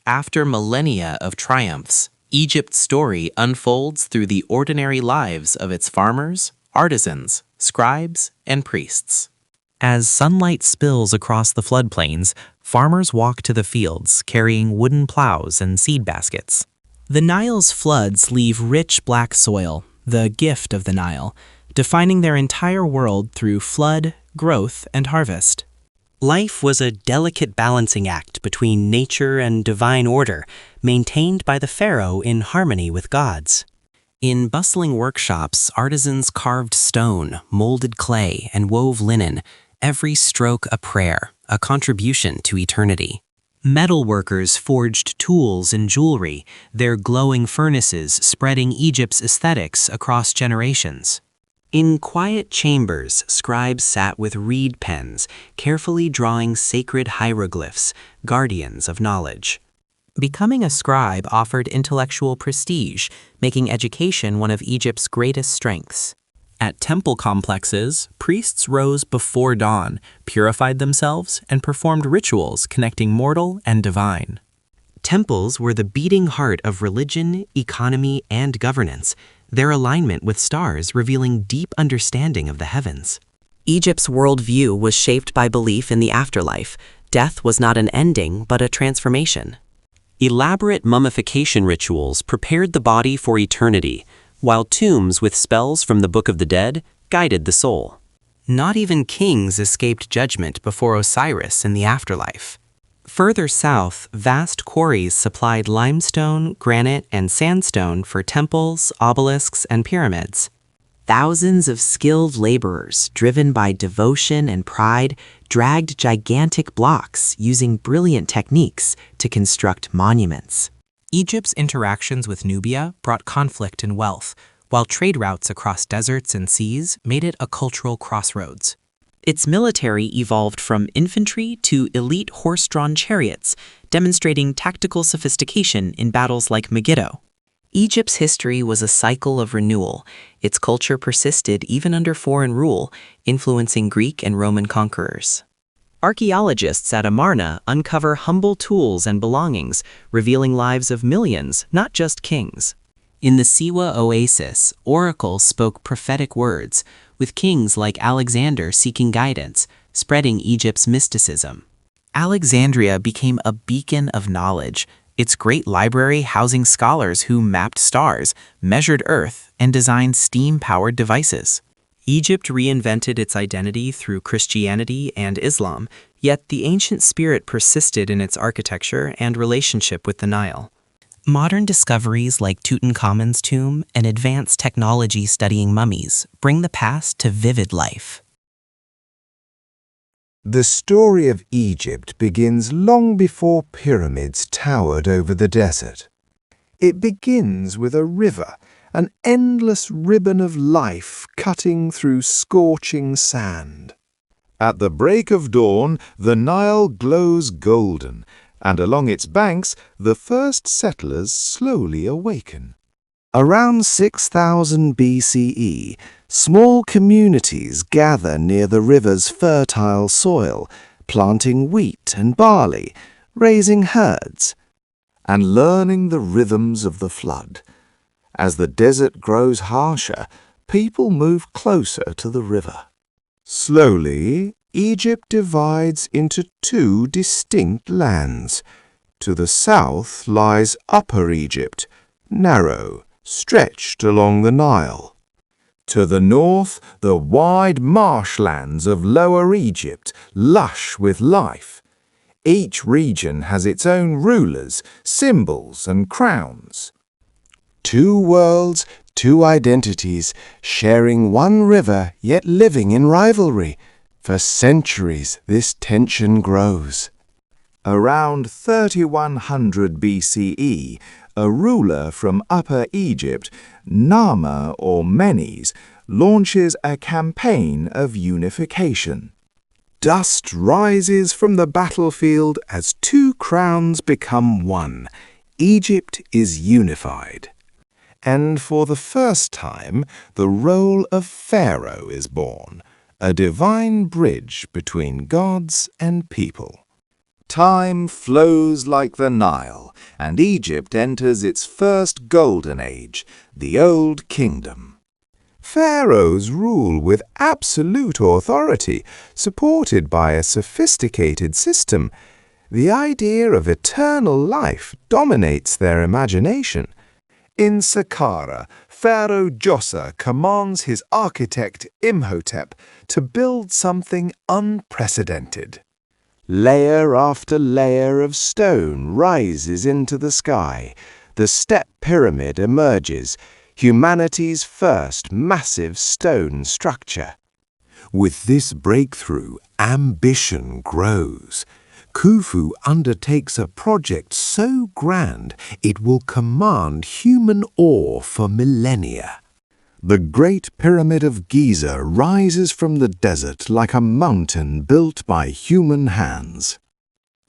After millennia of triumphs, Egypt's story unfolds through the ordinary lives of its farmers, artisans, scribes, and priests. As sunlight spills across the floodplains, farmers walk to the fields carrying wooden plows and seed baskets. The Nile's floods leave rich black soil, the gift of the Nile, defining their entire world through flood, growth, and harvest. Life was a delicate balancing act between nature and divine order, maintained by the pharaoh in harmony with gods. In bustling workshops, artisans carved stone, molded clay, and wove linen, every stroke a prayer, a contribution to eternity. Metal workers forged tools and jewelry, their glowing furnaces spreading Egypt's aesthetics across generations. In quiet chambers, scribes sat with reed pens, carefully drawing sacred hieroglyphs, guardians of knowledge. Becoming a scribe offered intellectual prestige, making education one of Egypt's greatest strengths. At temple complexes, priests rose before dawn, purified themselves, and performed rituals connecting mortal and divine. Temples were the beating heart of religion, economy, and governance, their alignment with stars revealing deep understanding of the heavens. Egypt's worldview was shaped by belief in the afterlife. Death was not an ending, but a transformation. Elaborate mummification rituals prepared the body for eternity, while tombs with spells from the Book of the Dead guided the soul. Not even kings escaped judgment before Osiris in the afterlife. Further south, vast quarries supplied limestone, granite, and sandstone for temples, obelisks, and pyramids. Thousands of skilled laborers, driven by devotion and pride, dragged gigantic blocks using brilliant techniques to construct monuments. Egypt's interactions with Nubia brought conflict and wealth, while trade routes across deserts and seas made it a cultural crossroads. Its military evolved from infantry to elite horse-drawn chariots, demonstrating tactical sophistication in battles like Megiddo. Egypt's history was a cycle of renewal. Its culture persisted even under foreign rule, influencing Greek and Roman conquerors. Archaeologists at Amarna uncover humble tools and belongings, revealing lives of millions, not just kings. In the Siwa oasis, oracles spoke prophetic words, with kings like Alexander seeking guidance, spreading Egypt's mysticism. Alexandria became a beacon of knowledge, its great library housing scholars who mapped stars, measured Earth, and designed steam-powered devices. Egypt reinvented its identity through Christianity and Islam, yet the ancient spirit persisted in its architecture and relationship with the Nile. Modern discoveries like Tutankhamun's tomb and advanced technology studying mummies bring the past to vivid life. The story of Egypt begins long before pyramids towered over the desert. It begins with a river, an endless ribbon of life cutting through scorching sand. At the break of dawn, the Nile glows golden, and along its banks, the first settlers slowly awaken. Around 6000 BCE, small communities gather near the river's fertile soil, planting wheat and barley, raising herds, and learning the rhythms of the flood. As the desert grows harsher, people move closer to the river. Slowly, Egypt divides into two distinct lands. To the south lies Upper Egypt, narrow, stretched along the Nile. To the north, the wide marshlands of Lower Egypt, lush with life. Each region has its own rulers, symbols, and crowns. Two worlds, two identities, sharing one river yet living in rivalry. For centuries, this tension grows. Around 3100 BCE, a ruler from Upper Egypt, Narmer or Menes, launches a campaign of unification. Dust rises from the battlefield as two crowns become one. Egypt is unified. And for the first time, the role of pharaoh is born, a divine bridge between gods and people. Time flows like the Nile, and Egypt enters its first golden age, the Old Kingdom. Pharaohs rule with absolute authority, supported by a sophisticated system. The idea of eternal life dominates their imagination. In Saqqara, Pharaoh Djoser commands his architect Imhotep to build something unprecedented. Layer after layer of stone rises into the sky. The step pyramid emerges, humanity's first massive stone structure. With this breakthrough, ambition grows. Khufu undertakes a project so grand it will command human awe for millennia. The Great Pyramid of Giza rises from the desert like a mountain built by human hands.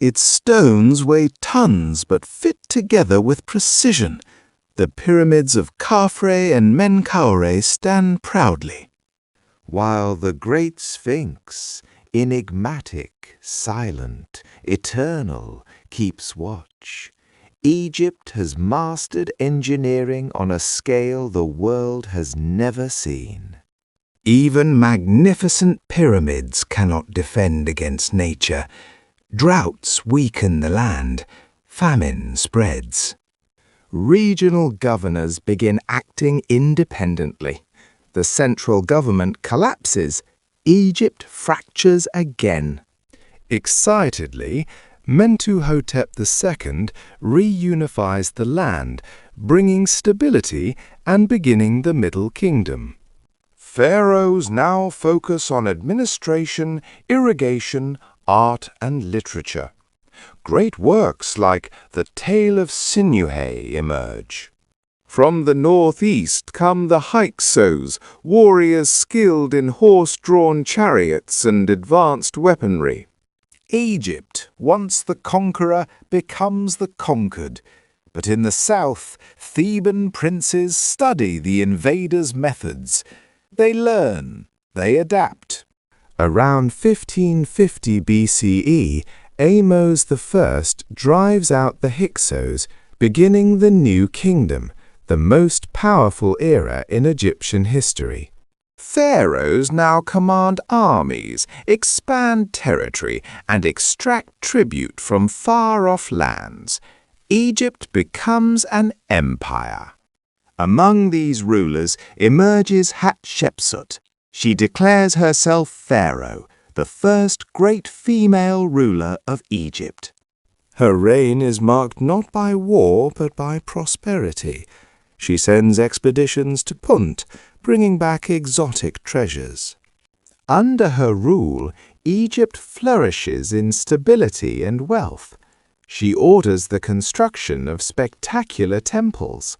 Its stones weigh tons but fit together with precision. The pyramids of Khafre and Menkaure stand proudly, while the Great Sphinx, enigmatic, silent, eternal, keeps watch. Egypt has mastered engineering on a scale the world has never seen. Even magnificent pyramids cannot defend against nature. Droughts weaken the land. Famine spreads. Regional governors begin acting independently. The central government collapses. Egypt fractures again. Excitedly, Mentuhotep II reunifies the land, bringing stability and beginning the Middle Kingdom. Pharaohs now focus on administration, irrigation, art, and literature. Great works like The Tale of Sinuhe emerge. From the northeast come the Hyksos, warriors skilled in horse-drawn chariots and advanced weaponry. Egypt, once the conqueror, becomes the conquered. But in the south, Theban princes study the invaders' methods. They learn, they adapt. Around 1550 BCE, Ahmose I drives out the Hyksos, beginning the New Kingdom, the most powerful era in Egyptian history. Pharaohs now command armies, expand territory, and extract tribute from far-off lands. Egypt becomes an empire. Among these rulers emerges Hatshepsut. She declares herself pharaoh, the first great female ruler of Egypt. Her reign is marked not by war but by prosperity. She sends expeditions to Punt, bringing back exotic treasures. Under her rule, Egypt flourishes in stability and wealth. She orders the construction of spectacular temples.